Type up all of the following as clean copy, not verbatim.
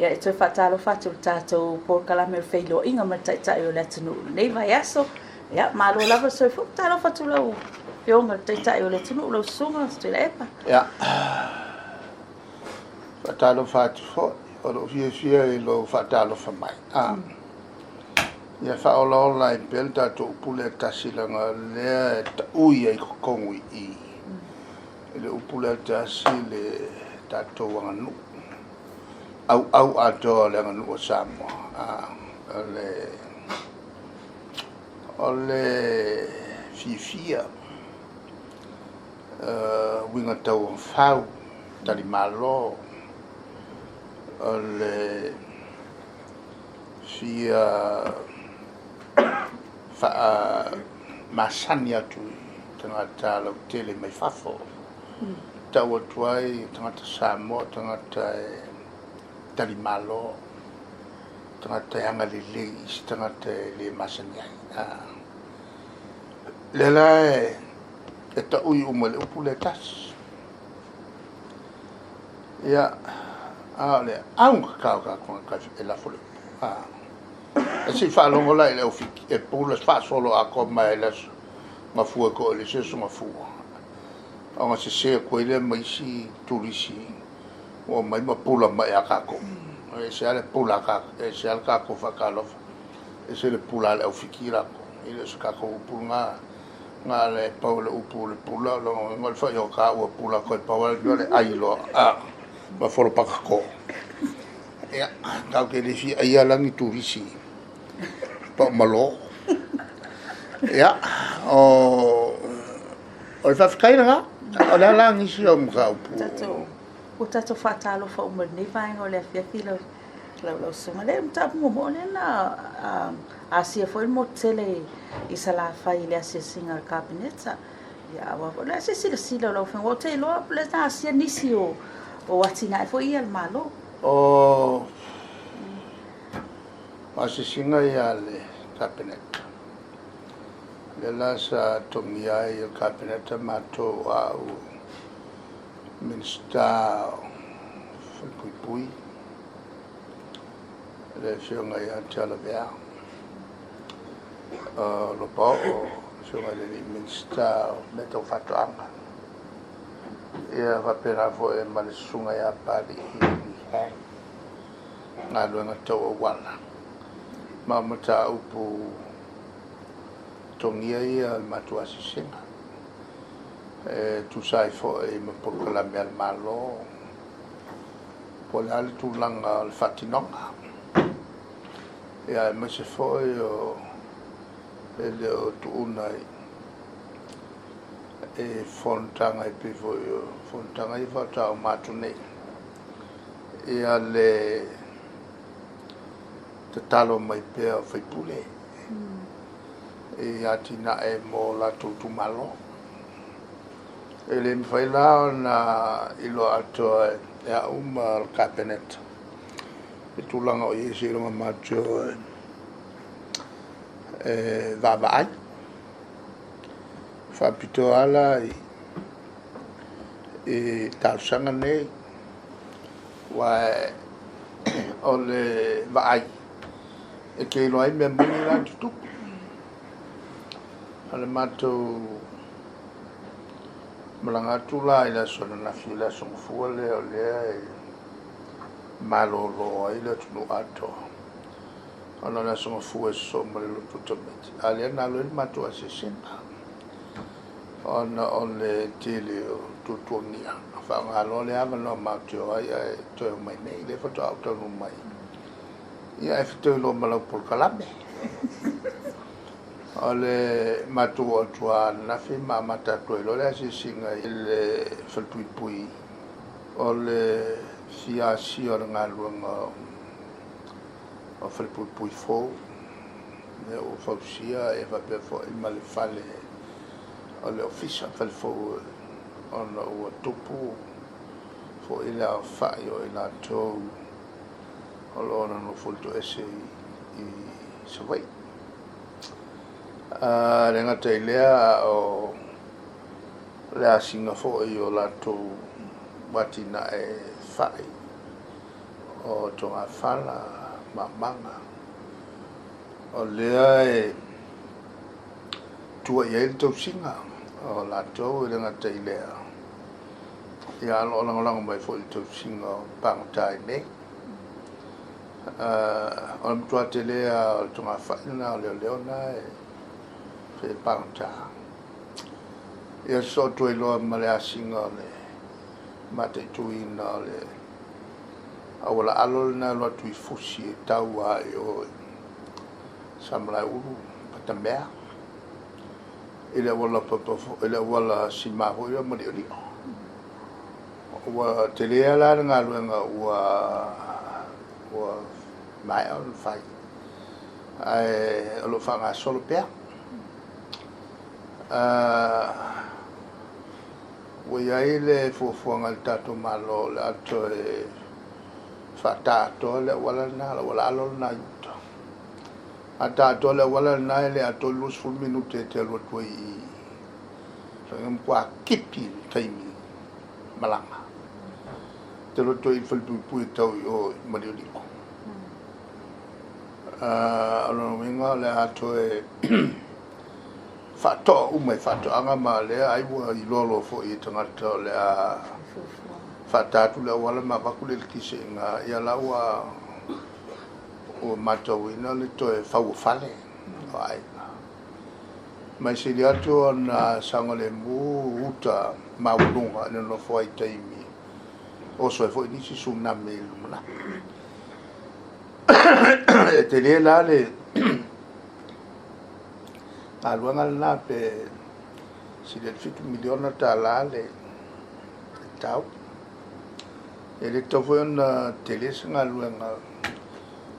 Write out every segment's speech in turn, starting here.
ia e toi whatalo whatu tātou pōrkala me whailo inga ma tai o le tunu. Nei vai aso, ia malo lava soi fu talo whatu lau pionga tai o le tunu lau sunga stoi le epa. Ia, whatalo whatu fo, o lo fia i lo whatalo whamai. Ia whaola i pel tātou upule tasilanga lea ta ui ai kokongui i. Le upule tasi le tātou wanganu. Au atoa le nganu o Samoa. Ole fifia. Winga tau whau, tari malo. Ole fia masani atu tangata lau tele mai fafo. Tau atuai tangata Samoa, tangata tali malo, tangata hanga lili, tangata le masani ai. Lela e ta ui umale upule tas. Ia, le aunga kau ka e la fole. E si whaalongo lai leo fiki, e pula whaasolo a ko mai las mafua ko le seso mafua. Anga se sea koe le maisi turisi, o mai mapula mai a kako. E se ale pula kako, e se ale kako whakalofa. E se le pula leo fiki rako. I le se kako upu ngā le pau le upu le pula, longo ngal whai o ka ua pula koe pau le ailo, ma whoro pakako. Ia, kau ke le fi aia langi turisi. Pa malo. Ia, o le whawhikaina ngā, o le langi si o mga upu. O tatou whatalo wha umari nei vaenga o le awhiawhi lau sunga. Le mtapu mo le na asia foi mo tele i sa la whai le asia singa kabineta. Ia, le asia sila lau whenga. O te loa, le na asia nisi o watina e foi ia le malo. O asia singa ia le kabineta. Le la sa tongi ai o kabineta mato au Minsta Pui le fionga ia tala vea lo pao fionga le Minsta me tau whatuanga ia whapera fo e male sunga ia pari i hang ngā luenga tau o wala mamata upu tongia ia matua sisinga tu sai fo e me pokola me al malo po le ale tu langa al fatinonga e me se fo o le o tu unai e fontanga e pe fo fontanga i fa tau matune e ale te talo mai pe o fai pule e atina e mo la tu malo ele me fai la na ilo ato e a uma cabinet e tulanga o yesi lo macho va vai fa pito ala e tal sanga ne wa ole vai e che lo ai me muni la tu ale mato malanga tula ila sona na fila son fuole o le malolo ila tunu ato ona na son fuwe so malolo tutometi ale na lo mato asesina ona ole tele tutonia fa ngalo le ama no mato ai to mai nei le foto auto no mai ia e fito lo malo por calame ole matu o tua na fi mama tatu lo le si singa il falpui ole sia si o nga luanga o falpui fo ne o fausia e va pe fo il mal fale ole ofisa fal fo on o topu fo ila fa yo ila to o no folto ese i sawai renga te lea o lea singa fo i o lato watina e fai o tonga fala mamanga o lea e tua ia il tau singa o la tau i renga te lea ia alo langolango mai fo il tau singa o pangotai nei o mtua te lea o tonga fala o leo leona e fe pangotai ia so tui loa malea singa o le mate tuina o le awala alo na lo tui fusi e tau ai o samla uru patamea ele wala papafo ele wala simaho ia mari oli wa telea la nga luenga wa mai on fai ai lo fanga solo pea wa ile fo ngal tato malo le ato e fatato le wala na wala alo na yuta ata to le wala na le ato lus fu minute te lo toi ngam kwa kipi taimi malanga te lo toi fal pu tau o mari ko alo minga le ato e fato umai fato anga ma le ai wa I lolo fo I tangata le a fatatu le wala ma bakule kise nga ia lawa o matawina le to e fau fale ai mai se dia to na sangole mu uta maulunga ne no fo ai taimi o so fo ni si sumna mel mona e te le la le aluanga na pe si le fitu miliona ta la le tau ele tofo na tele singa luanga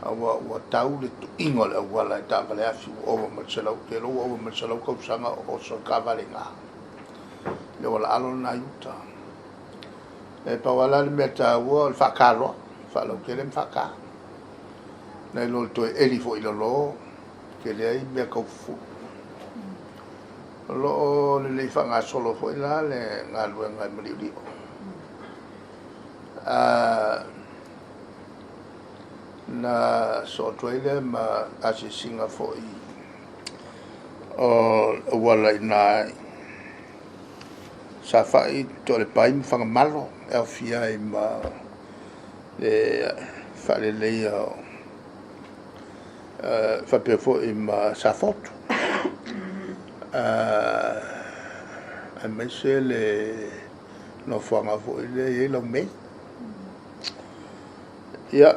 wa tau le ingo le wala ta vale afi o marcelo ke lo o marcelo ko sanga o so kavalinga le wala alo na yuta e pa wala le meta wo fa kalo fa lo ke le fa na lo to elifo lo ke le ai me ko fu lo le fanga solo fo la le ngaluanga mli na so toile ma asi singa fo I o wala ina sa fai to le pai fanga malo e fia I ma le fa le fa pe fo I ma sa foto a me se le no fanga fo le lo me ia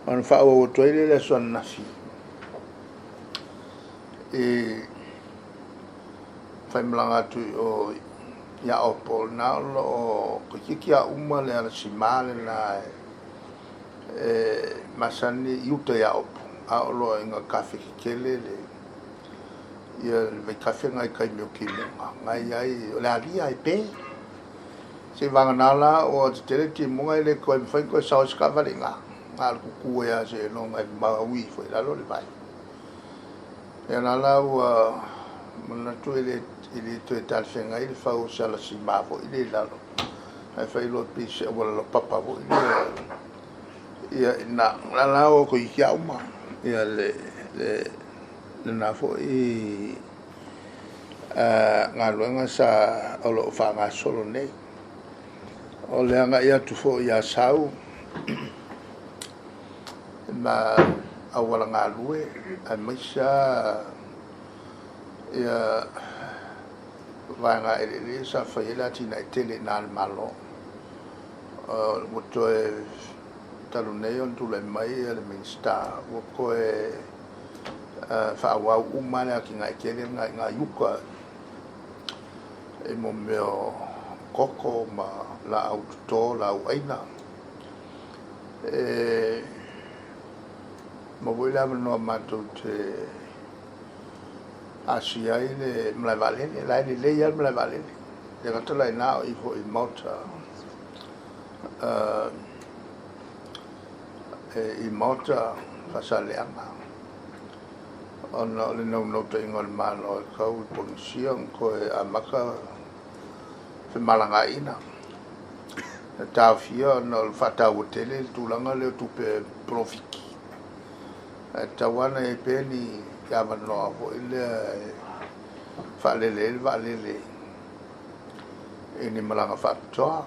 on fa o toile le son nafi e fa mlanga tu o ya o pol na lo ko kia uma le ala simale na masani yuta ya o a lo inga kafe kele le ia le kafe ngai kai mio kile ngai ai le ali ai pe se vanganala o te te monga le ko fa ko sa skavalinga al ku ya se no mai ma wi foi la lo le vai e na la wa mona tu ele to tal fenga il fa o sa la si ma vo ile la lo ai fa lo pis o lo papa vo ia na la o ko ia uma ia le na fo ngaluanga sa o lo fa nga solo nei o le anga ia tu fo ia sau ma awala ngalue a maisa ia vanga ele sa fa ila tina tele na malo o to e talunei on tu le mai le minsta o ko e fa wa umana ki ngai kele ngai yuka e mo meo koko ma la auto la uaina ma voi la no mato te asia ile mla vale la ile ya mla vale de gato la na I fo I mota I mota fasaleanga ona le no te ngol malo ko polisia ko amaka fe malanga ina tawhia na o whatau o tele tūlanga leo tupe profiki. Tawana e peni kia manoa po ilea whalele. Ini malanga whapitoa.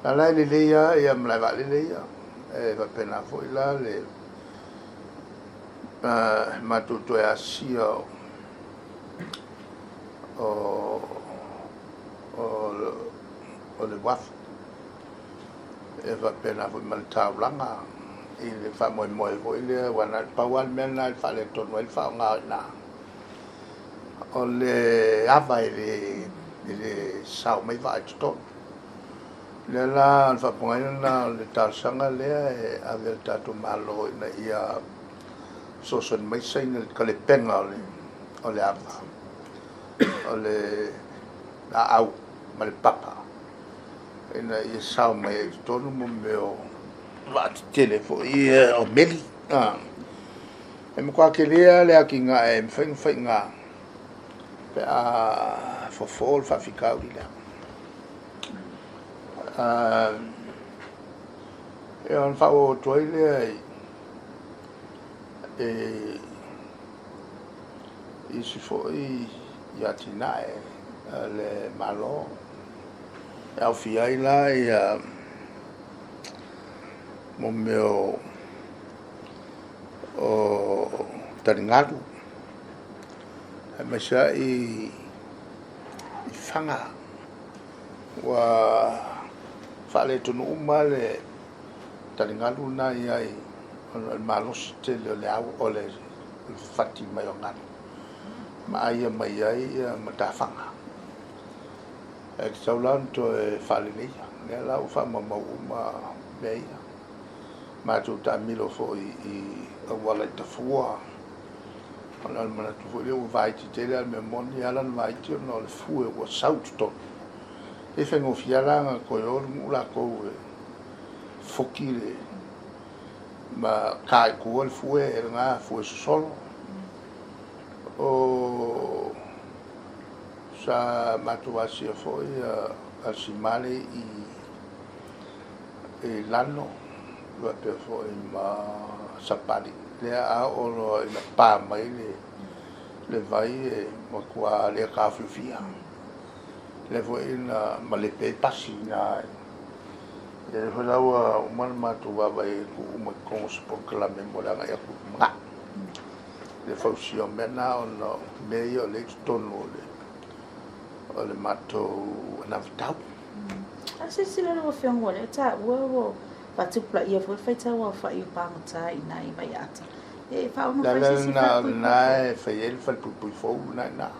Na lai leia ia mlai whalele ia. E wapena po ila le matuto e asia o le wafu. E wapena po mal taulanga. I le whamoe po ile wana pawal mena i whale tonu i whaonga na. O le awa i le sao mai vai tonu. Le la al whaponga na le tāsanga lea e awe tātu malo ina ia sosan mai saina ka le penga o le awa. O le na au ma le papa. Ina ia sao mai tonu mo meo wat telefo ia o meli. E mo kwa ke lea le aki nga e mwhai nga pe a fofol whafikau i lea. E on whao toile i si fo i atinae le malo. E au fia i la i mo meo o taringaru. E maisa i whanga wa whale tonu umale taringaru na iai o malos te le au o le whati mai o nganu. Ma aia mai ai ma ta whanga. E ki taulan to e whale neia. Nea lau whamamau ma meia. Ma tu ta milo fo i wala i tafua. Ona mana tu fo leo vai ti tele al me moni alan vai ti no le fu e wa saut to. E fengo fiaranga ko yo mula ko fokile ma kai ko el fu e nga fu solo. O sa matuasi fo a simale i lano va per fo ma sapari le a o la pa mai le vai mo qua le cafufia le vo in ma le pe pasina e fo la o man ma tu va vai ku mo con sport la memoria ga ku ma le fo si o mena o no meio le tono le mato na vitau. Ase sila no fiango le ta wo patupla ia foi feita wa fa i pangata i nai mai ata. E fa no foi se na fai el fa pu fo na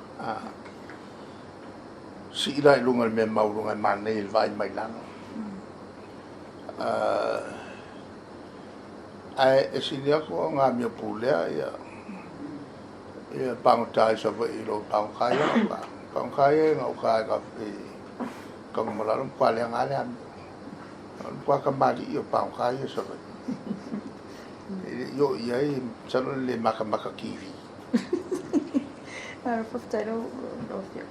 si la lunga me maurunga mane il vai mai lano. Ai e si dia ko nga mi pulea ia pangata sa vai lo pangkaya ba. Pangkaya nga ka ka malalam kwale nga le qua kamali io pangkaya sa vai. Yo iai sano le maka kiwi. Ara fofta no fio.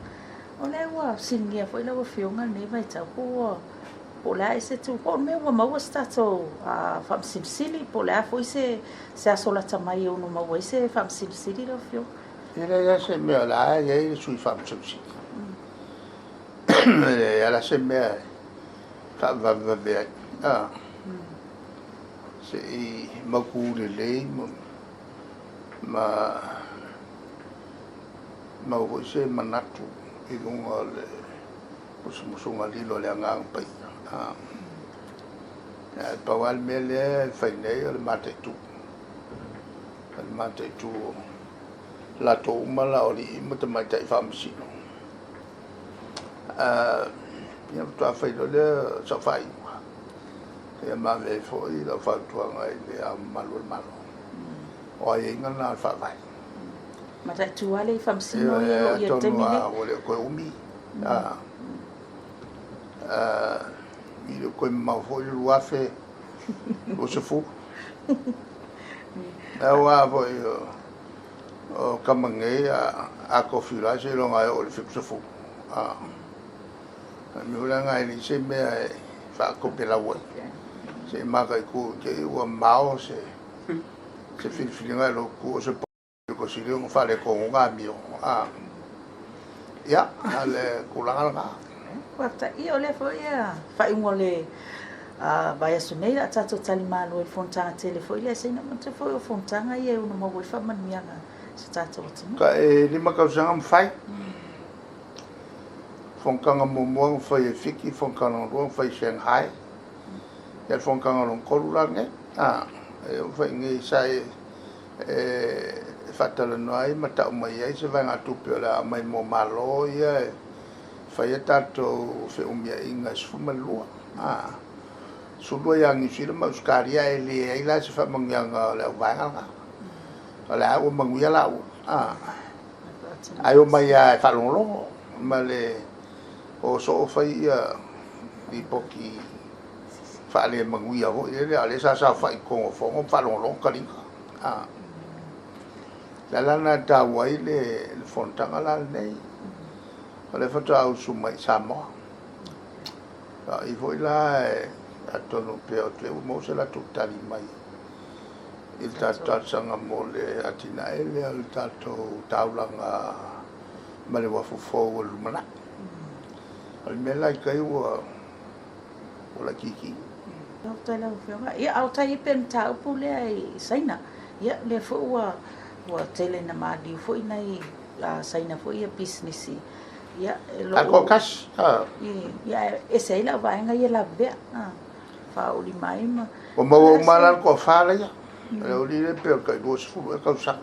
Ona wa singia foi la fio nga ne vai ta ko pola ese tu ko me wa mau stato a fam simsili pola foi se asola tamai uno mau ese fam simsili lo fio. Era ya se me la ya sui fam simsili. Era se me va bene. Se maku le ma o se manatu i lunga le musunga lilo le anga pai pawal mele fai nei le mate tu la to mala oli mata mai tai famsino ia to fai le sa fai e ma ve foi la fa tu ngai le malo o ai ngana fa vai ma ta tu ale famsino ia temine o le ko umi il ko ma foi lu afe o se fu wa foi o kamange a ko fila se lo ngai o le se fu mi ula ngai ni se me fa ko pela wa se maka ku ke wa mao se filfinga lo ku se ko si le fa le ko nga mi ya ale kulanga Wata i ole fo ia fa ingole vai sunei la tato tali malo e fontanga telefo ile se na mate fo o fontanga ia una mo fa man mianga se tato tino ka e ni maka usanga mfai fonkanga mo fai fiki fonkanga ro fai Shanghai ya fonkanga ro kolulanga e fai ngi sai fatala noi mata mai ai se vai ngatu pela mai mo malo ia fai tato fe umia inga sfuma lua sulu yang ni sila maskaria ele ai la se fa mangyanga la vanga la o manguia la ai o mai ai fa longo male o so fai di poki fa le manguia ho ele ale sa fa ko fo fa longo kalinga la lana ta wai le fontanga la nei le fata au su mai samo i voi la atono pe o te mo se la tutali mai il tato sanga mole atina ele al tato taulanga male wa fo lu mana al mela kai wa la kiki no te la fio ia au tai pen ta pule ai saina ia le fo wa tele na madi fo inai la saina fo ia business ia lo ko kas ia ese la vai nga ia la be fa uli mai ma o mo malan ko fa la ya le uli le pe ka do fu ka sa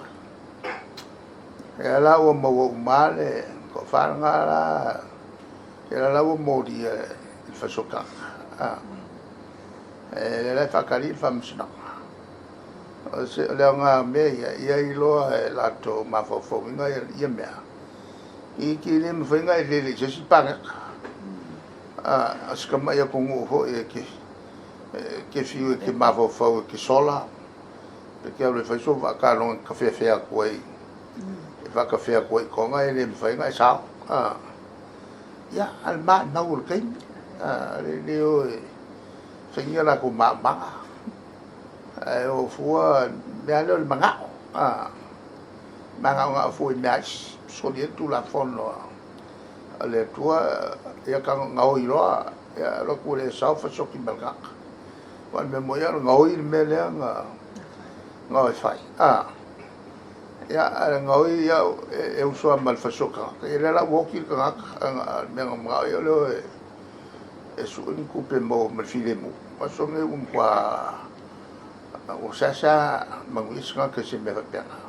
la o mo male ko fa nga la la o mo di il fa soka le fa kali fa msna se le nga me ia ilo la to ma fo nga ia me i ki le me fenga e le se si panga askama ya kongo ho e ke fiu ke ma fo ke sola perché le fai so va ka non caffè fea koi e va caffè koi konga e le me fenga sa ya al ma na ul kai le o fenga la ko ma o fu me alo il manga manga nga fu match so dia tu la fono ale tua ya ka ngau iro ya lo ku le sa fa so ki belga wan me mo ya ngau ir me le nga ngau fai ya ngau ya e uso mal fa so ka e la wo ki ka me ngau ya lo e su un coupe mo me file mo ma so me un qua o sa manguisga que se me repena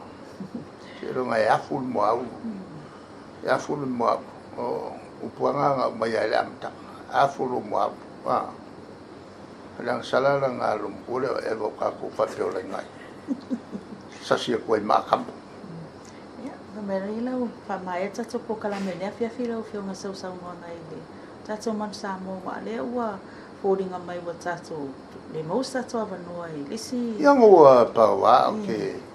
pero ngai aful mo au ya ful mo o puanga mai ala amta aful mo au lang sala lang alum pule e vo ka ko fa teo ngai sa sia ko ma kam ya no me rila o fa mai ta to po kala me ne fia fila o fio nga sa mo ngai le ta to man sa mo wa le wa holdinga mai wa ta to le mo sa to ava no ai lisi yang o pa wa okay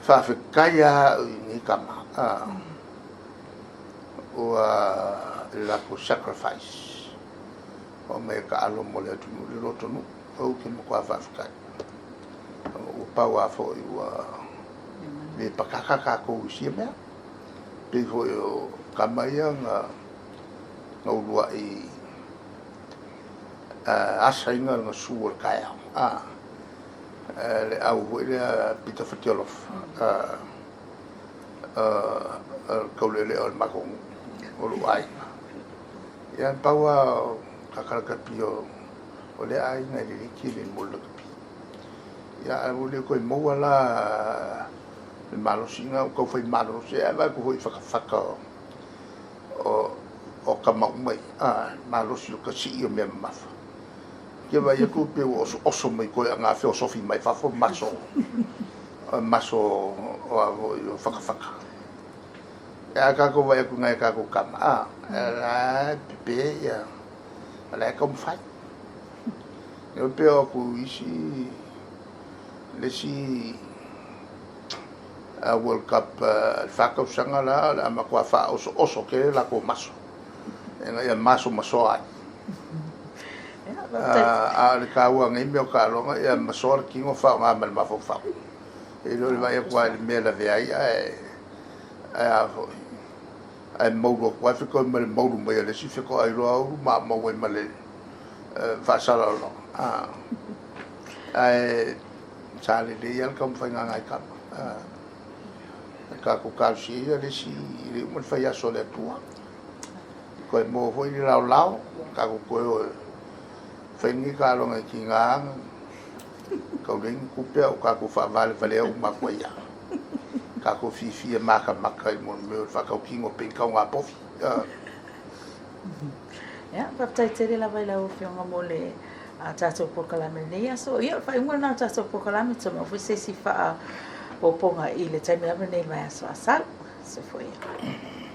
fa fe kaya ni kama o la ko sacrifice o me ka alo mo le tu le roto no o ke mo kwa fa ka o pa wa fo o le pa ka ko si me pe fo o kama yang no lua i asainga na suor kaya le au le Peter Fatiolof kaulele o makong o luai yan pawa kakalakapio o le ai ngai le kile molda kapi ya o le ko mo wala le malo singa ko foi malo se ava ko foi faka o kama mai malo si ko si o me mafa que vai ku pe o mai ko nga filosofi mai fa fo maso o faka ya ka ko vai ku ngai ka ko kama la pe ya la kom fai eu pe ku isi le si a World Cup faka usanga la ma kwa fa oso ke la ko maso e ngai maso ai le kaua ngai me o ka longa ia masor ki ngo fa nga mal mafo fa e lo le vai kwa le me la ve ai a ai mo go kwa fi ko me mo du me le si fi ko ai lo ma mo we ma le fa sa lo ai sale le ia kam fa nga ngai kam ka ko ka si le si le mo fa ya so le tua ko mo foi lao ka ko Fengi ka longa ki ngā kau ringi kupe o ka ko whaavale vale au makua ia. Ka ko fifi e maka maka I mon meo whakau kingo pen kau ngā pofi. Ia, whaptai tere la vai lau whionga mo le tātou pokalame nei aso. Ia, whai unga nā tātou pokalame tō mawhi se si wha poponga I le taimi ame nei mai aso asal. Se fo ia.